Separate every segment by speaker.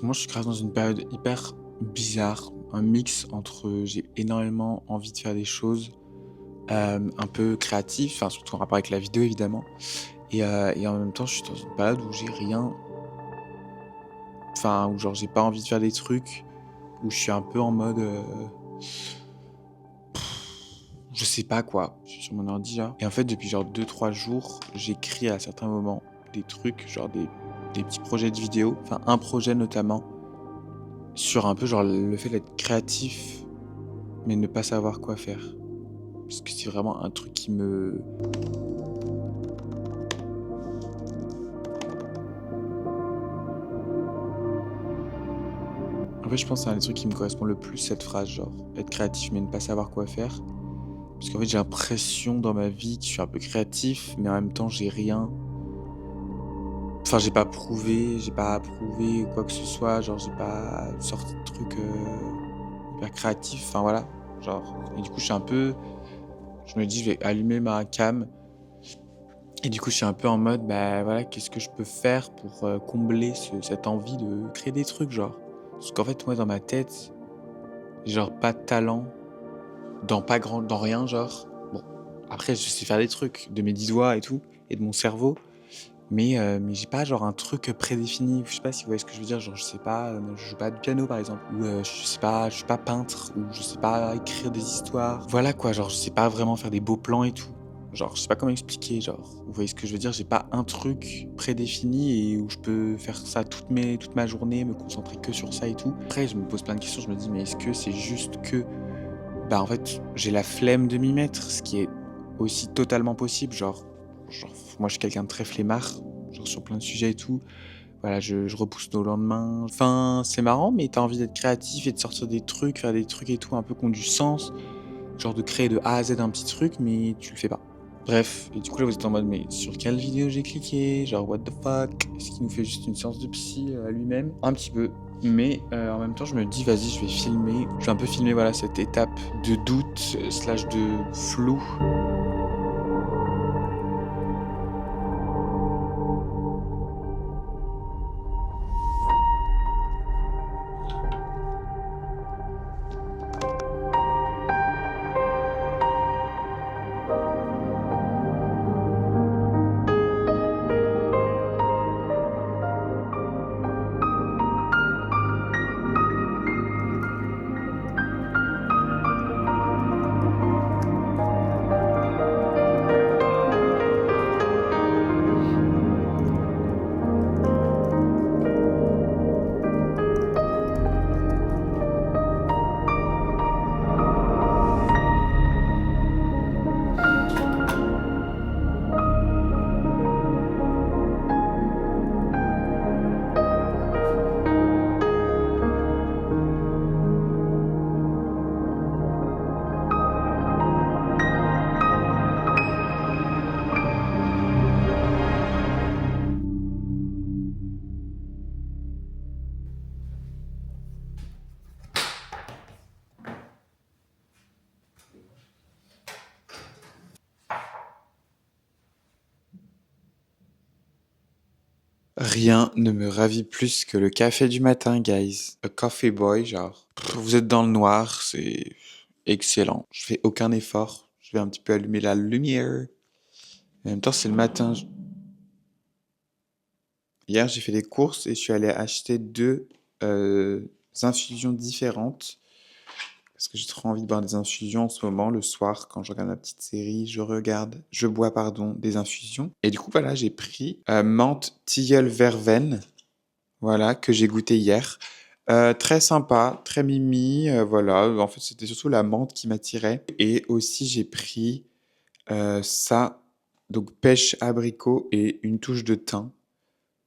Speaker 1: ce moment, je suis grave dans une période hyper bizarre, un mix entre j'ai énormément envie de faire des choses, un peu créatives, enfin surtout en rapport avec la vidéo évidemment et en même temps, je suis dans une période où j'ai rien, enfin où genre j'ai pas envie de faire des trucs, où je suis un peu en mode, je sais pas quoi, je suis sur mon ordi là et en fait depuis genre 2 3 jours, j'écris à certains moments des trucs, genre des petits projets de vidéo, enfin un projet notamment, sur un peu genre le fait d'être créatif, mais ne pas savoir quoi faire. Parce que c'est vraiment un truc qui me en fait, je pense que c'est un des trucs qui me correspond le plus, cette phrase, genre être créatif, mais ne pas savoir quoi faire. Parce qu'en fait, j'ai l'impression dans ma vie que je suis un peu créatif, mais en même temps, j'ai rien. Enfin, j'ai pas prouvé, j'ai pas approuvé quoi que ce soit, genre j'ai pas sorti de trucs, hyper créatifs, enfin voilà, genre et du coup, je me dis: «Je vais allumer ma cam» et du coup, je suis un peu en mode, bah, voilà, qu'est-ce que je peux faire pour, combler cette envie de créer des trucs, genre? Parce qu'en fait, moi, dans ma tête, j'ai genre pas de talent dans rien, genre. Bon, après, je sais faire des trucs de mes 10 doigts et tout et de mon cerveau, mais j'ai pas genre un truc prédéfini. Je sais pas si vous voyez ce que je veux dire? Genre, je sais pas, je joue pas du piano, par exemple, ou, je suis pas peintre, ou je sais pas écrire des histoires. Voilà quoi, genre, je sais pas vraiment faire des beaux plans et tout. Genre, je sais pas comment expliquer, genre, vous voyez ce que je veux dire? J'ai pas un truc prédéfini et où je peux faire ça toute ma journée, me concentrer que sur ça et tout. Après, je me pose plein de questions, je me dis: «Mais est-ce que c'est juste que, bah, en fait, j'ai la flemme de m'y mettre?» Ce qui est aussi totalement possible, genre moi, je suis quelqu'un de très flemmard, genre sur plein de sujets et tout. Voilà, je repousse au lendemain. Enfin, c'est marrant, mais tu as envie d'être créatif et de sortir des trucs, faire des trucs et tout un peu qui ont du sens, genre de créer de A à Z un petit truc, mais tu le fais pas. Bref, et du coup là vous êtes en mode: «Mais sur quelle vidéo j'ai cliqué? Genre what the fuck? Est-ce qu'il nous fait juste une séance de psy, à lui-même?» Un petit peu, mais en même temps je me dis: «Vas-y, je vais filmer». Je vais un peu filmer, voilà, cette étape de doute, slash de flou. Rien ne me ravit plus que le café du matin, guys. A coffee boy, genre. Vous êtes dans le noir, c'est excellent. Je fais aucun effort. Je vais un petit peu allumer la lumière. En même temps, c'est le matin. Hier, j'ai fait des courses et je suis allé acheter deux infusions différentes. Parce que j'ai trop envie de boire des infusions en ce moment. Le soir, quand je regarde ma petite série, je bois, pardon, des infusions. Et du coup, voilà, j'ai pris menthe tilleul verveine. Voilà, que j'ai goûté hier. Très sympa, très mimi, voilà. En fait, c'était surtout la menthe qui m'attirait et aussi j'ai pris, ça, donc pêche abricot et une touche de thym.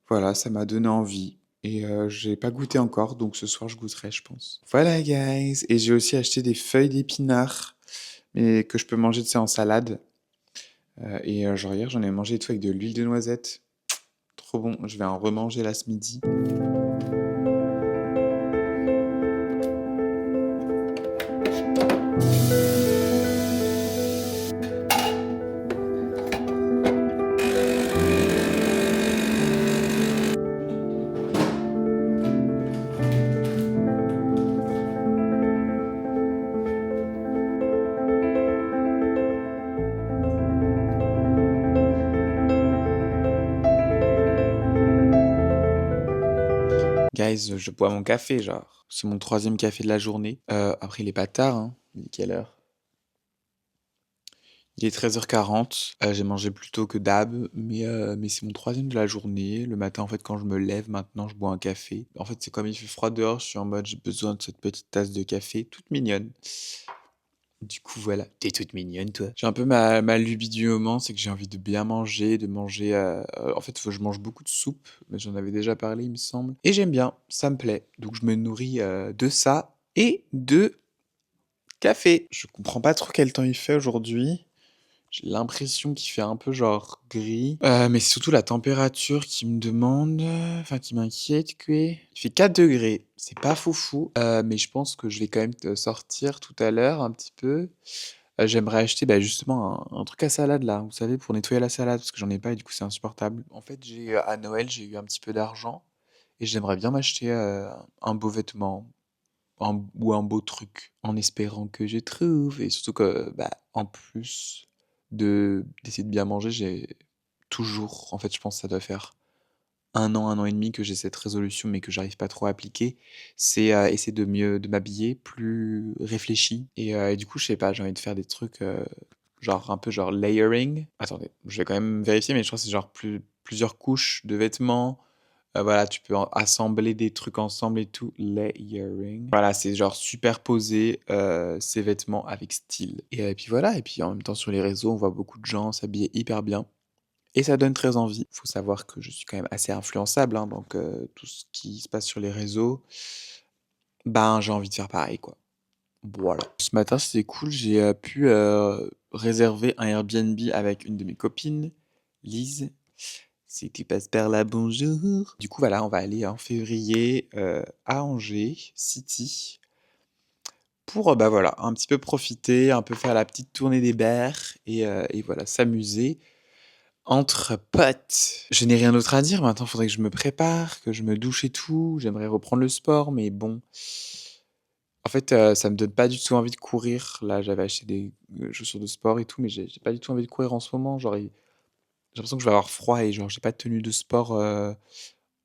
Speaker 1: Voilà, ça m'a donné envie et j'ai pas goûté encore, donc ce soir je goûterai, je pense. Voilà guys, et j'ai aussi acheté des feuilles d'épinards, mais que je peux manger, tu sais, en salade, et genre hier, j'en ai mangé et tout avec de l'huile de noisette. Trop bon, je vais en remanger là ce midi. guys, je bois mon café, genre. C'est mon troisième café de la journée. Après, il est pas tard, hein. Il est quelle heure? Il est 13h40. J'ai mangé plus tôt que d'hab, mais c'est mon troisième de la journée. Le matin, en fait, quand je me lève, maintenant, je bois un café. En fait, c'est comme il fait froid dehors, je suis en mode, j'ai besoin de cette petite tasse de café, toute mignonne. Du coup, voilà. T'es toute mignonne, toi. J'ai un peu ma lubie du moment, c'est que j'ai envie de bien manger, de manger. En fait, je mange beaucoup de soupe, mais j'en avais déjà parlé, il me semble. Et j'aime bien, ça me plaît. Donc, je me nourris de ça et de café. Je comprends pas trop quel temps il fait aujourd'hui. J'ai l'impression qu'il fait un peu genre gris. Mais c'est surtout la température qui me demande, enfin qui m'inquiète, quoi. Il fait 4 degrés. C'est pas foufou, mais je pense que je vais quand même sortir tout à l'heure un petit peu. J'aimerais acheter bah, justement un truc à salade là, vous savez, pour nettoyer la salade, parce que j'en ai pas et du coup c'est insupportable. En fait, à Noël, j'ai eu un petit peu d'argent et j'aimerais bien m'acheter un beau vêtement ou un beau truc en espérant que je trouve. Et surtout que, bah, en plus d'essayer de bien manger, j'ai toujours, en fait, je pense que ça doit faire un an et demi que j'ai cette résolution, mais que j'arrive pas trop à appliquer. C'est essayer de m'habiller plus réfléchi. Et du coup, je sais pas, j'ai envie de faire des trucs genre un peu genre layering. Attendez, je vais quand même vérifier, mais je crois que c'est genre plusieurs couches de vêtements. Voilà, tu peux assembler des trucs ensemble et tout. Layering. Voilà, c'est genre superposer ses vêtements avec style. Et puis voilà, et puis en même temps sur les réseaux, on voit beaucoup de gens s'habiller hyper bien. Et ça donne très envie. Faut savoir que je suis quand même assez influençable, hein, donc tout ce qui se passe sur les réseaux, ben j'ai envie de faire pareil, quoi. Voilà. Ce matin, c'était cool, j'ai pu réserver un Airbnb avec une de mes copines, Lise. C'était passe par là, bonjour. Du coup, voilà, on va aller en février à Angers, City, pour bah voilà, un petit peu profiter, un peu faire la petite tournée des bars et voilà, s'amuser entre potes. Je n'ai rien d'autre à dire, maintenant, il faudrait que je me prépare, que je me douche et tout. J'aimerais reprendre le sport, mais bon. En fait, ça me donne pas du tout envie de courir. Là, j'avais acheté des chaussures de sport et tout, mais j'ai pas du tout envie de courir en ce moment. Genre, j'ai l'impression que je vais avoir froid et genre, j'ai pas de tenue de sport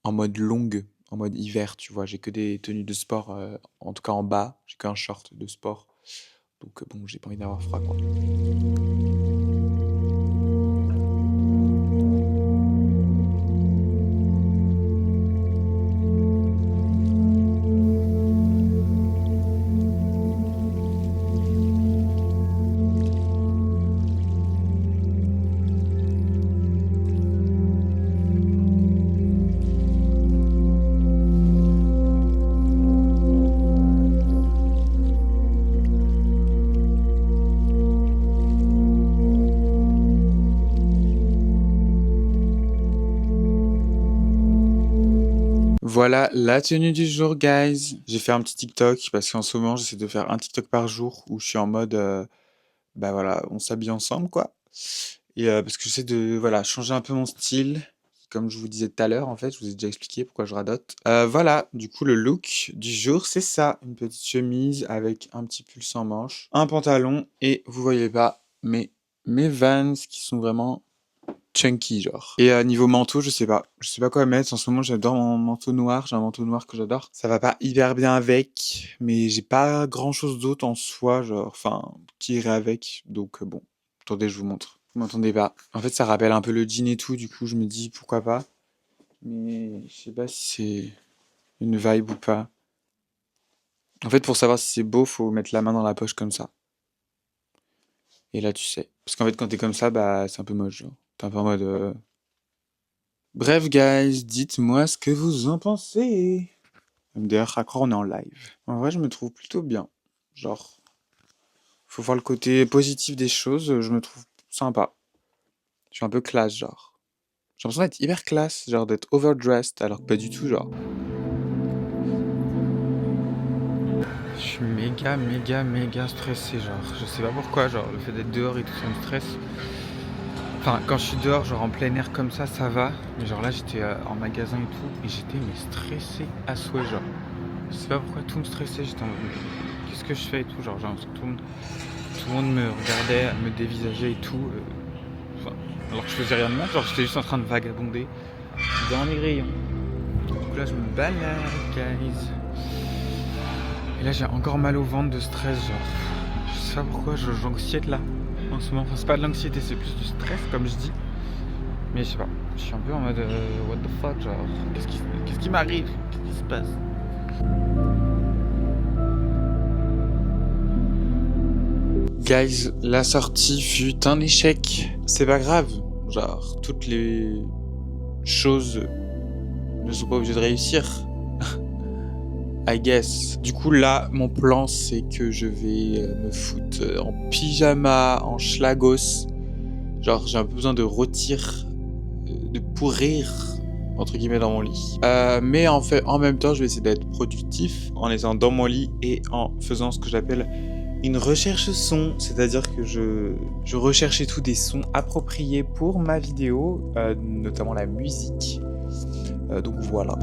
Speaker 1: en mode longue, en mode hiver, tu vois. J'ai que des tenues de sport, en tout cas en bas. J'ai qu'un short de sport. Donc, bon, j'ai pas envie d'avoir froid, quoi. Voilà la tenue du jour, guys. J'ai fait un petit TikTok parce qu'en ce moment, j'essaie de faire un TikTok par jour où je suis en mode, bah voilà, on s'habille ensemble, quoi. Et parce que j'essaie de, voilà, changer un peu mon style. Comme je vous disais tout à l'heure, en fait, je vous ai déjà expliqué pourquoi je radote. Voilà, du coup, le look du jour, c'est ça. Une petite chemise avec un petit pull sans manche, un pantalon et, vous voyez pas, mes Vans qui sont vraiment chunky genre. Et niveau manteau, je sais pas. Je sais pas quoi mettre. En ce moment, j'adore mon manteau noir. J'ai un manteau noir que j'adore. Ça va pas hyper bien avec, mais j'ai pas grand chose d'autre en soi, genre, enfin, qui irait avec. Donc bon, attendez, je vous montre. Vous m'entendez pas. En fait, ça rappelle un peu le jean et tout. Du coup, je me dis pourquoi pas. Mais je sais pas si c'est une vibe ou pas. En fait, pour savoir si c'est beau, faut mettre la main dans la poche comme ça. Et là, tu sais. Parce qu'en fait, quand t'es comme ça, bah, c'est un peu moche, genre. T'es un peu en mode. Bref, guys, dites-moi ce que vous en pensez. MDR, à croire, on est en live. En vrai, je me trouve plutôt bien. Genre, faut voir le côté positif des choses, je me trouve sympa. Je suis un peu classe, genre. J'ai l'impression d'être hyper classe, genre d'être overdressed, alors que pas du tout, genre. Je suis méga stressé, genre. Je sais pas pourquoi, genre, le fait d'être dehors et tout, ça me stresse. Enfin, quand je suis dehors, genre en plein air comme ça va. Mais genre là, j'étais en magasin et tout, et j'étais mais stressé à souhait, genre. Je sais pas pourquoi tout me stressait, j'étais en mode, qu'est-ce que je fais et tout, genre j'ai l'impression que tout le monde me regardait, me dévisageait et tout. Enfin, alors que je faisais rien de mal, genre j'étais juste en train de vagabonder dans les rayons. Donc là, je me balade, guys. Et là, j'ai encore mal au ventre de stress, genre. Je sais pas pourquoi, j'anxiète là, en ce moment. Enfin, c'est pas de l'anxiété, c'est plus du stress, comme je dis. Mais je sais pas, je suis un peu en mode what the fuck, genre, qu'est-ce qui m'arrive? Qu'est-ce qui se passe? Guys, la sortie fut un échec. C'est pas grave, genre, toutes les choses ne sont pas obligées de réussir. I guess. Du coup, là, mon plan, c'est que je vais me foutre en pyjama, en schlagos. Genre, j'ai un peu besoin de rôtir, de pourrir, entre guillemets, dans mon lit. Mais en fait, en même temps, je vais essayer d'être productif en étant dans mon lit et en faisant ce que j'appelle une recherche son. C'est-à-dire que je recherche et tout des sons appropriés pour ma vidéo, notamment la musique. Donc voilà.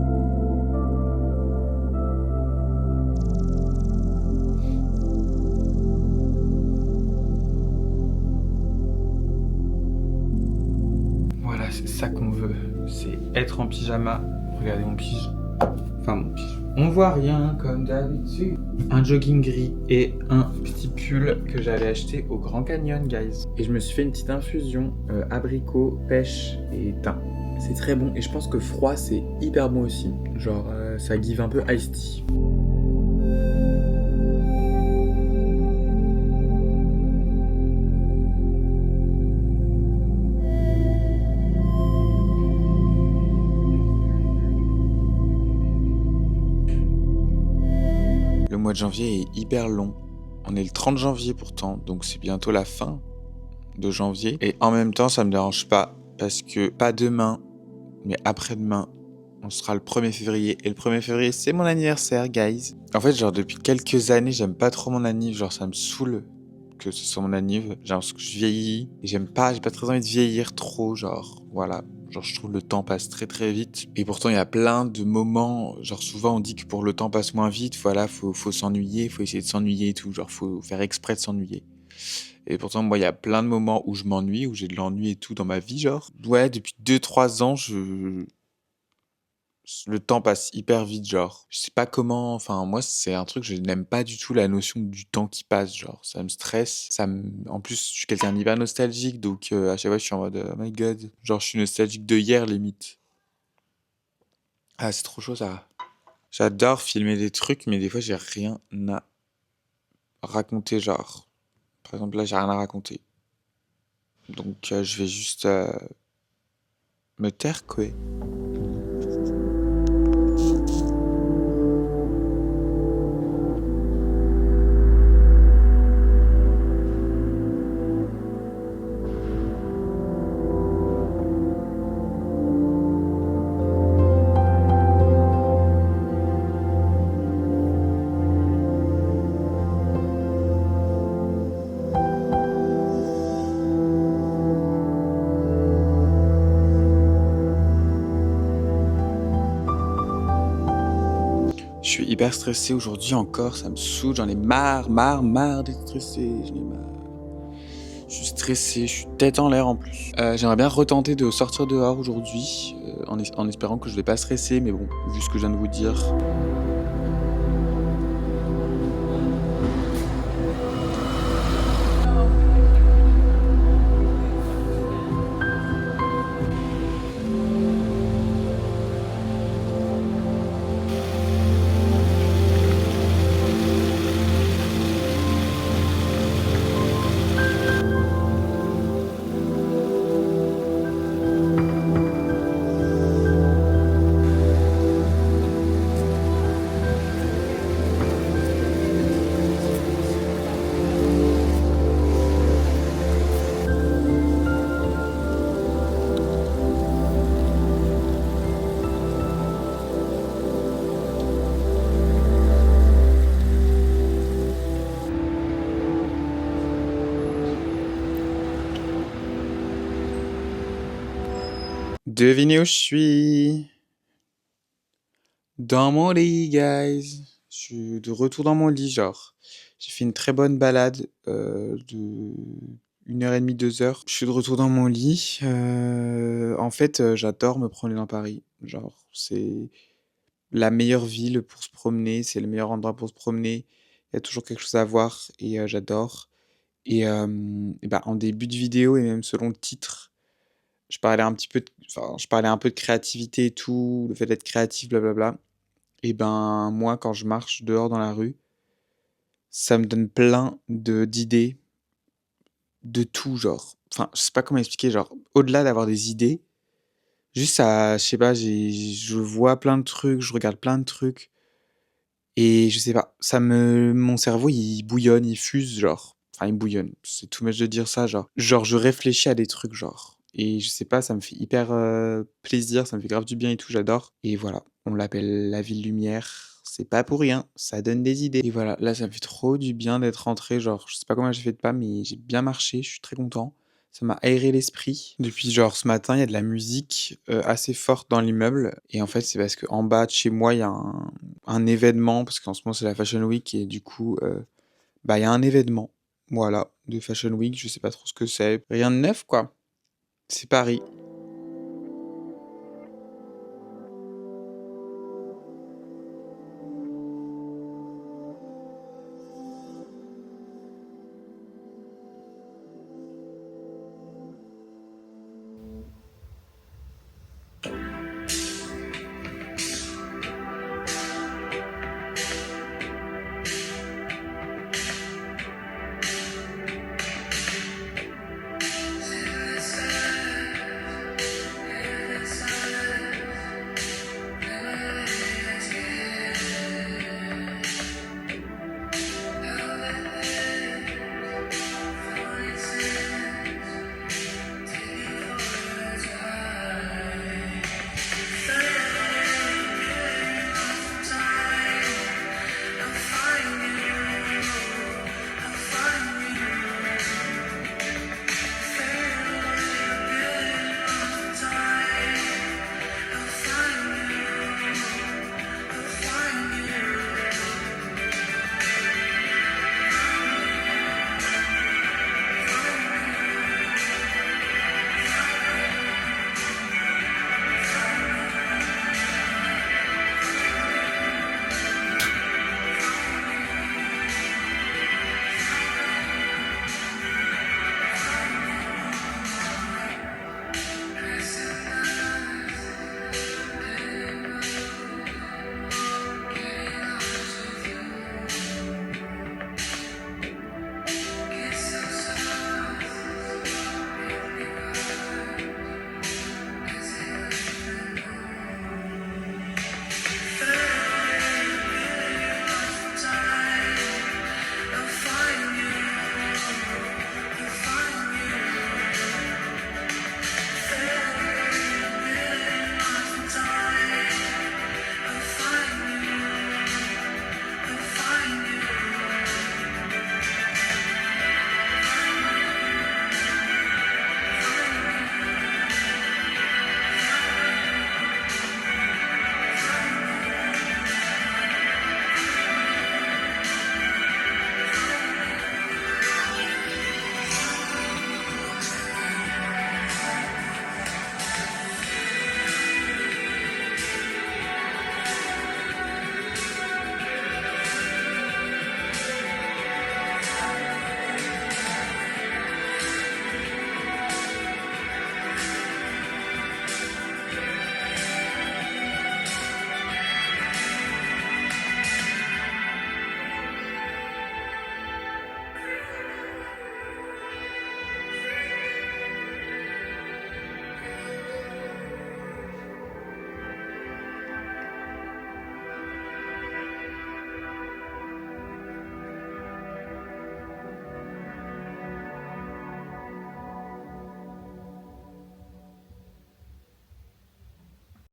Speaker 1: Voilà, c'est ça qu'on veut. C'est être en pyjama. Regardez mon pige. Enfin, mon pige. On voit rien comme d'habitude. Un jogging gris et un petit pull que j'avais acheté au Grand Canyon, guys. Et je me suis fait une petite infusion abricot, pêche et thym. C'est très bon et je pense que froid c'est hyper bon aussi. Genre ça give un peu iced tea. Le mois de janvier est hyper long. On est le 30 janvier pourtant, donc c'est bientôt la fin de janvier. Et en même temps, ça me dérange pas, parce que pas demain, mais après-demain, on sera le 1er février. Et le 1er février, c'est mon anniversaire, guys. En fait, genre, depuis quelques années, j'aime pas trop mon anniv. Genre, ça me saoule que ce soit mon anniv. J'ai l'impression que je vieillis. Et j'ai pas très envie de vieillir trop, genre, voilà. Genre, je trouve le temps passe très très vite. Et pourtant, il y a plein de moments. Genre, souvent, on dit que pour le temps passe moins vite, voilà, faut s'ennuyer, faut essayer de s'ennuyer et tout. Genre, faut faire exprès de s'ennuyer. Et pourtant, moi, il y a plein de moments où je m'ennuie, où j'ai de l'ennui et tout dans ma vie, genre. Ouais, depuis 2-3 ans, le temps passe hyper vite, genre. Je sais pas comment, enfin, moi, c'est un truc, je n'aime pas du tout la notion du temps qui passe, genre. Ça me stresse, en plus, je suis quelqu'un d'hyper nostalgique, donc à chaque fois, je suis en mode, oh my god. Genre, je suis nostalgique de hier, limite. Ah, c'est trop chaud, ça. J'adore filmer des trucs, mais des fois, j'ai rien à raconter, genre. Par exemple, là, j'ai rien à raconter. Donc, je vais juste me taire, quoi. Je suis hyper stressé aujourd'hui encore, ça me saoule, j'en ai marre d'être stressé, j'en ai marre. Je suis stressé, je suis tête en l'air en plus. J'aimerais bien retenter de sortir dehors aujourd'hui, en espérant que je vais pas stresser, mais bon, vu ce que je viens de vous dire. Devinez où je suis? Dans mon lit, guys. Je suis de retour dans mon lit, genre. J'ai fait une très bonne balade de 1h30, 2 heures. Je suis de retour dans mon lit. En fait, j'adore me promener dans Paris. Genre, c'est la meilleure ville pour se promener, c'est le meilleur endroit pour se promener. Il y a toujours quelque chose à voir et j'adore et bah, en début de vidéo et même selon le titre, je parlais un peu de créativité et tout, le fait d'être créatif, blablabla et ben, moi, quand je marche dehors dans la rue, ça me donne plein d'idées de tout, genre. Enfin, je sais pas comment expliquer, genre, au-delà d'avoir des idées, juste ça, je sais pas, je vois plein de trucs, je regarde plein de trucs et je sais pas, mon cerveau, il bouillonne, il fuse, genre. Enfin, il bouillonne, c'est too much de dire ça, genre, je réfléchis à des trucs, genre et je sais pas, ça me fait hyper, plaisir, ça me fait grave du bien et tout, j'adore et voilà, on l'appelle la ville lumière, c'est pas pour rien, ça donne des idées et voilà, là, ça me fait trop du bien d'être rentré, genre, je sais pas combien j'ai fait de pas, mais j'ai bien marché, je suis très content. Ça m'a aéré l'esprit. Depuis genre ce matin, il y a de la musique, assez forte dans l'immeuble et en fait, c'est parce qu'en bas de chez moi, il y a un événement parce qu'en ce moment, c'est la Fashion Week et du coup, bah, il y a un événement, voilà, de Fashion Week, je sais pas trop ce que c'est. Rien de neuf, quoi. C'est Paris.